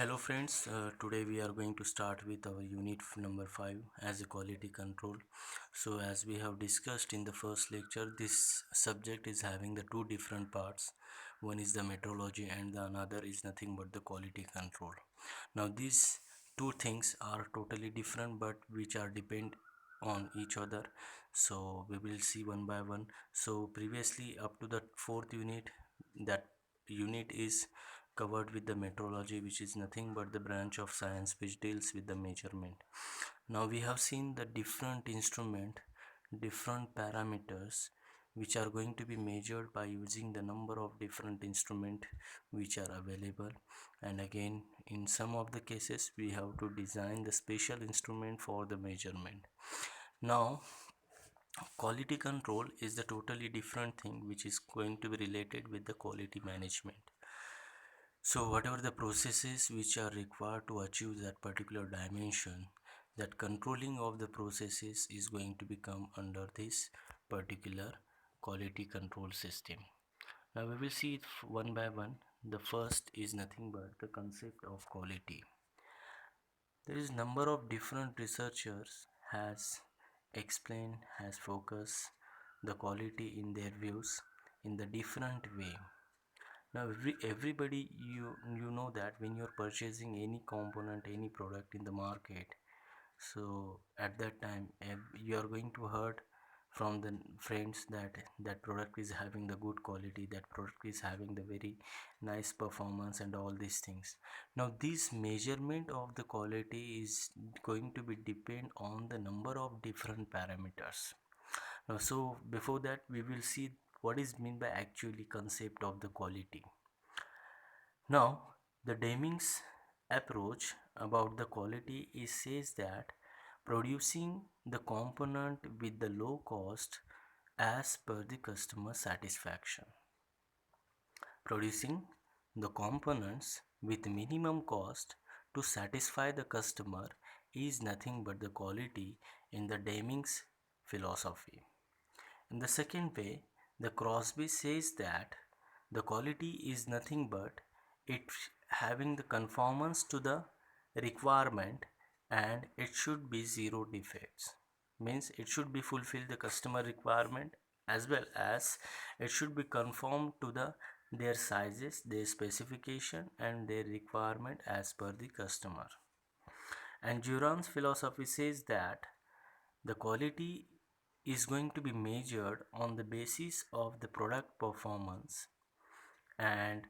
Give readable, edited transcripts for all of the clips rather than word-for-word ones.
Hello friends, today we are going to start with our unit number 5 as a quality control. So as we have discussed in the first lecture, this subject is having the two different parts. One is the metrology and the another is nothing but the quality control. Now these two things are totally different but which are depend on each other. So we will see one by one. So previously up to the fourth unit, that unit is covered with the metrology, which is nothing but the branch of science which deals with the measurement. Now we have seen the different instrument, different parameters which are going to be measured by using the number of different instrument which are available, and again in some of the cases we have to design the special instrument for the measurement. Now quality control is the totally different thing which is going to be related with the quality management. So whatever the processes which are required to achieve that particular dimension, that controlling of the processes is going to become under this particular quality control system. Now we will see it one by one. The first is nothing but the concept of quality. There is number of different researchers has explained, has focused the quality in their views in the different way. Now everybody, you know that when you're purchasing any component, any product in the market, so at that time you are going to heard from the friends that that product is having the good quality, that product is having the very nice performance and all these things. Now this measurement of the quality is going to be depend on the number of different parameters. Now so before that we will see what is mean by actually concept of the quality. Now, the Deming's approach about the quality is says that producing the component with the low cost as per the customer satisfaction. Producing the components with minimum cost to satisfy the customer is nothing but the quality in the Deming's philosophy. In the second way, the Crosby says that the quality is nothing but it having the conformance to the requirement, and it should be zero defects. Means it should be fulfill the customer requirement as well as it should be conformed to their sizes, their specification and their requirement as per the customer. And Juran's philosophy says that the quality is going to be measured on the basis of the product performance, and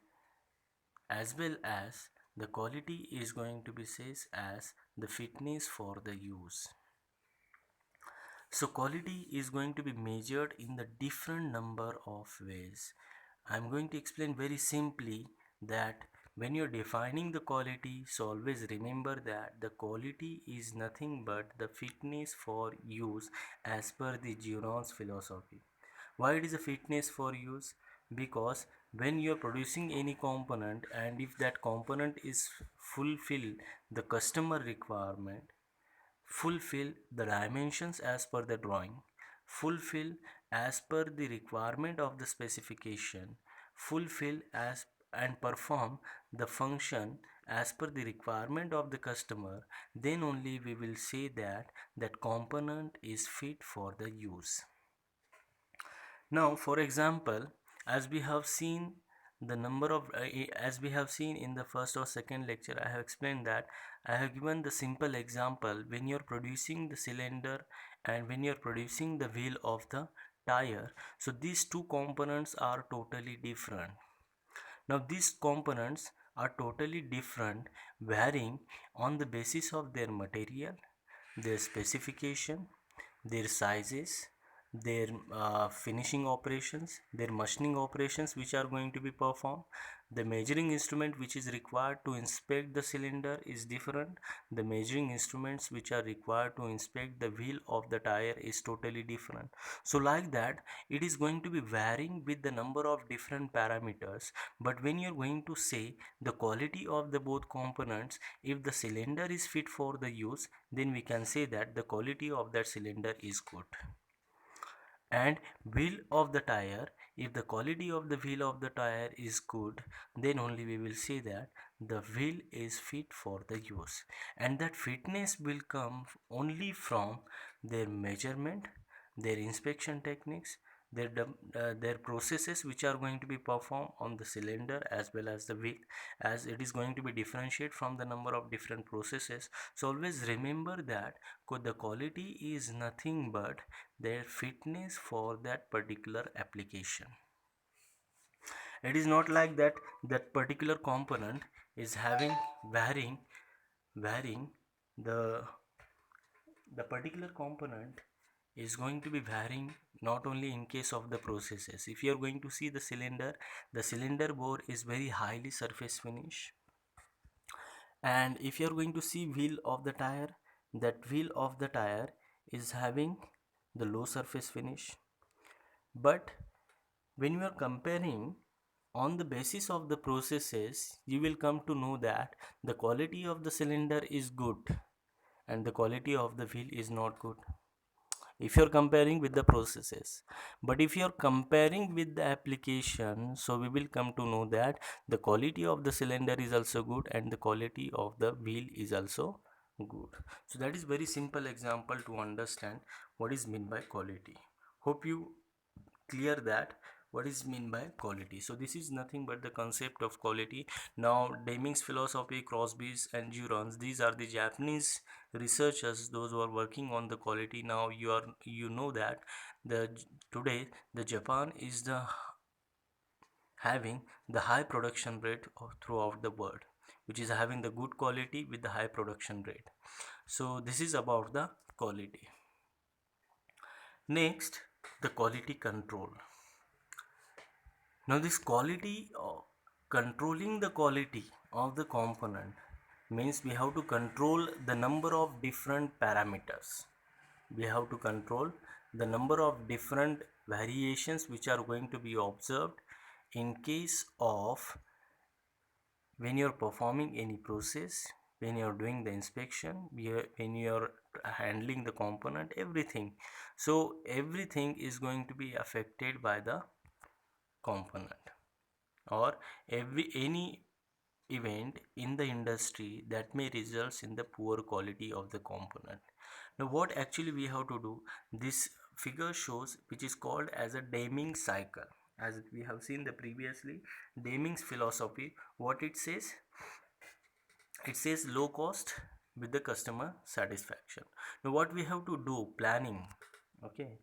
as well as the quality is going to be says as the fitness for the use. So quality is going to be measured in the different number of ways. I'm going to explain very simply that when you're defining the quality, so always remember that the quality is nothing but the fitness for use as per the Giron's philosophy. Why it is a fitness for use? Because when you are producing any component and if that component is fulfill the customer requirement, fulfill the dimensions as per the drawing, fulfill as per the requirement of the specification, fulfill as and perform the function as per the requirement of the customer, then only we will say that that component is fit for the use. Now for example, as we have seen the number of as we have seen in the first or second lecture, I have explained that I have given the simple example when you're producing the cylinder and when you're producing the wheel of the tire. So these two components are totally different. Now these components are totally different, varying on the basis of their material, their specification, their sizes, their finishing operations, their machining operations which are going to be performed. The measuring instrument which is required to inspect the cylinder is different. The measuring instruments which are required to inspect the wheel of the tire is totally different. So like that, it is going to be varying with the number of different parameters. But when you're going to say the quality of the both components, if the cylinder is fit for the use, then we can say that the quality of that cylinder is good, and wheel of the tire, If the quality of the wheel of the tire is good, then only we will say that the wheel is fit for the use, and that fitness will come only from their measurement, their inspection techniques, their processes which are going to be performed on the cylinder as well as the wheel, as it is going to be differentiate from the number of different processes. So always remember that the quality is nothing but their fitness for that particular application. It is not like that that particular component is having varying the particular component is going to be varying not only in case of the processes. If you are going to see the cylinder bore is very highly surface finish, and if you are going to see wheel of the tire, that wheel of the tire is having the low surface finish. But when you are comparing on the basis of the processes, you will come to know that the quality of the cylinder is good and the quality of the wheel is not good if you're comparing with the processes. But if you're comparing with the application, so we will come to know that the quality of the cylinder is also good and the quality of the wheel is also good. So that is very simple example to understand what is meant by quality. Hope you clear that what is mean by quality. So this is nothing but the concept of quality. Now Deming's philosophy, Crosby's and Jurons, these are the Japanese researchers, those who are working on the quality. Now you know that the today the Japan is the having the high production rate throughout the world, which is having the good quality with the high production rate. So this is about the quality. Next, the quality control. Now this quality controlling the quality of the component means we have to control the number of different parameters. We have to control the number of different variations which are going to be observed in case of when you are performing any process, when you are doing the inspection, when you are handling the component, everything. So everything is going to be affected by the component, or any event in the industry that may result in the poor quality of the component. Now what actually we have to do, this figure shows which is called as a Deming cycle. As we have seen the previously, Deming's philosophy, what it says, it says low cost with the customer satisfaction. Now what we have to do, planning. Okay,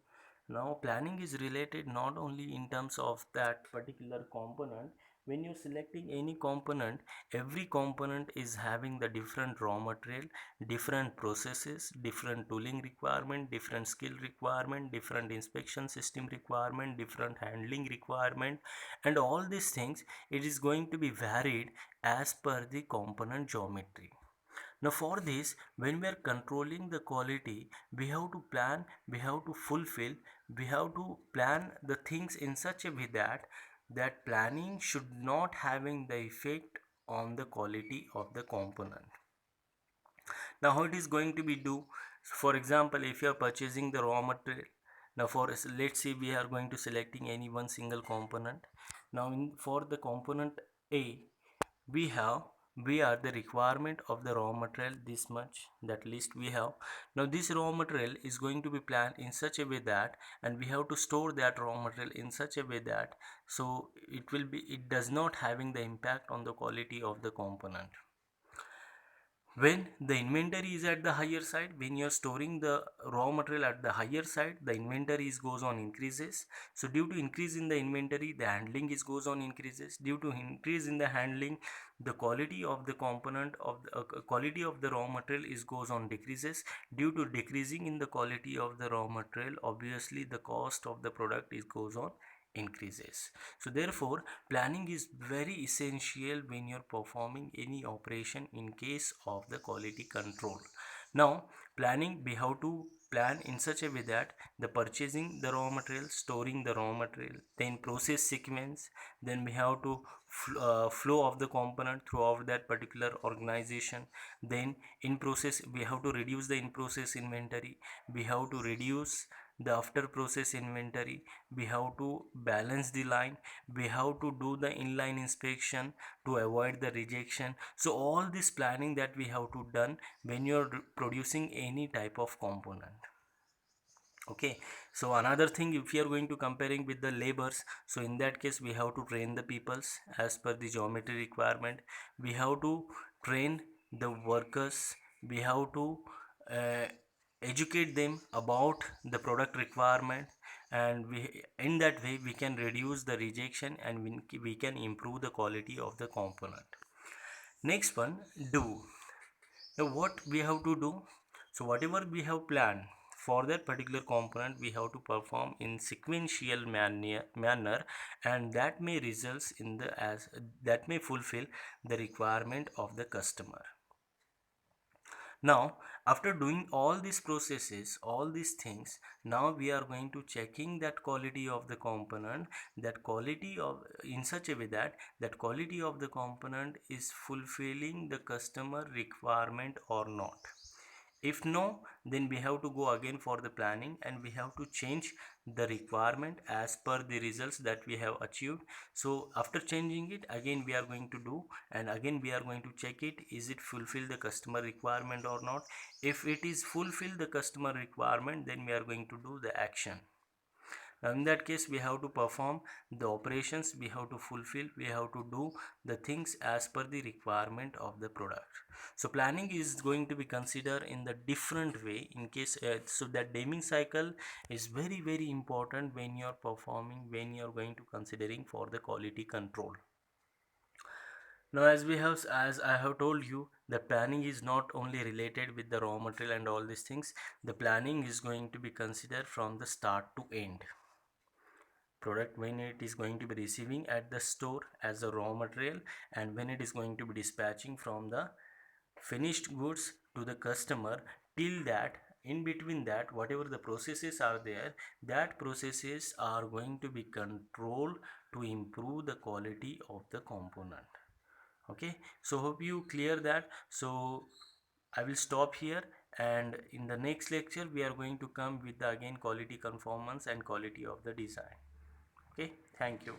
now planning is related not only in terms of that particular component. When you're selecting any component, every component is having the different raw material, different processes, different tooling requirement, different skill requirement, different inspection system requirement, different handling requirement, and all these things, it is going to be varied as per the component geometry. Now for this, when we are controlling the quality, we have to plan, we have to fulfill, we have to plan the things in such a way that that planning should not having the effect on the quality of the component. Now how it is going to be do? For example, if you are purchasing the raw material, now let's say we are going to selecting any one single component. Now for the component A, we have we are the requirement of the raw material this much, that list we have. Now this raw material is going to be planned in such a way that, and we have to store that raw material in such a way that so it does not having the impact on the quality of the component. When the inventory is at the higher side, when you are storing the raw material at the higher side, the inventory is goes on increases. So due to increase in the inventory, the handling is goes on increases. Due to increase in the handling, the quality of the component of the quality of the raw material is goes on decreases. Due to decreasing in the quality of the raw material, obviously the cost of the product is goes on increases. So therefore planning is very essential when you're performing any operation in case of the quality control. Now planning, we have to plan in such a way that the purchasing the raw material, storing the raw material, then process sequence, then we have to flow of the component throughout that particular organization. Then in process we have to reduce the in process inventory, we have to reduce the after process inventory, we have to balance the line, we have to do the inline inspection to avoid the rejection. So all this planning that we have to done when you're producing any type of component. Okay, so another thing, if you are going to comparing with the labors, so in that case we have to train the peoples as per the geometry requirement, we have to train the workers, we have to uh, educate them about the product requirement, and we, in that way we can reduce the rejection and we can improve the quality of the component. Next one, do. Now what we have to do, so whatever we have planned for that particular component, we have to perform in sequential manner, and that may results in the as that may fulfill the requirement of the customer. Now after doing all these processes, all these things, now we are going to checking that quality of the component, that quality of, in such a way that that quality of the component is fulfilling the customer requirement or not. If no, then we have to go again for the planning and we have to change the requirement as per the results that we have achieved. So after changing it, again we are going to do, and again we are going to check it, is it fulfill the customer requirement or not. If it is fulfill the customer requirement, then we are going to do the action. Now in that case we have to perform the operations, we have to fulfill, we have to do the things as per the requirement of the product. So planning is going to be considered in the different way in case so that Deming cycle is very very important when you are performing, when you are going to considering for the quality control. Now as I have told you, the planning is not only related with the raw material and all these things, the planning is going to be considered from the start to end. Product when it is going to be receiving at the store as a raw material, and when it is going to be dispatching from the finished goods to the customer, till that, in between that, whatever the processes are there, that processes are going to be controlled to improve the quality of the component. Okay, so hope you clear that. So I will stop here, and in the next lecture we are going to come with the again quality conformance and quality of the design. Okay, thank you.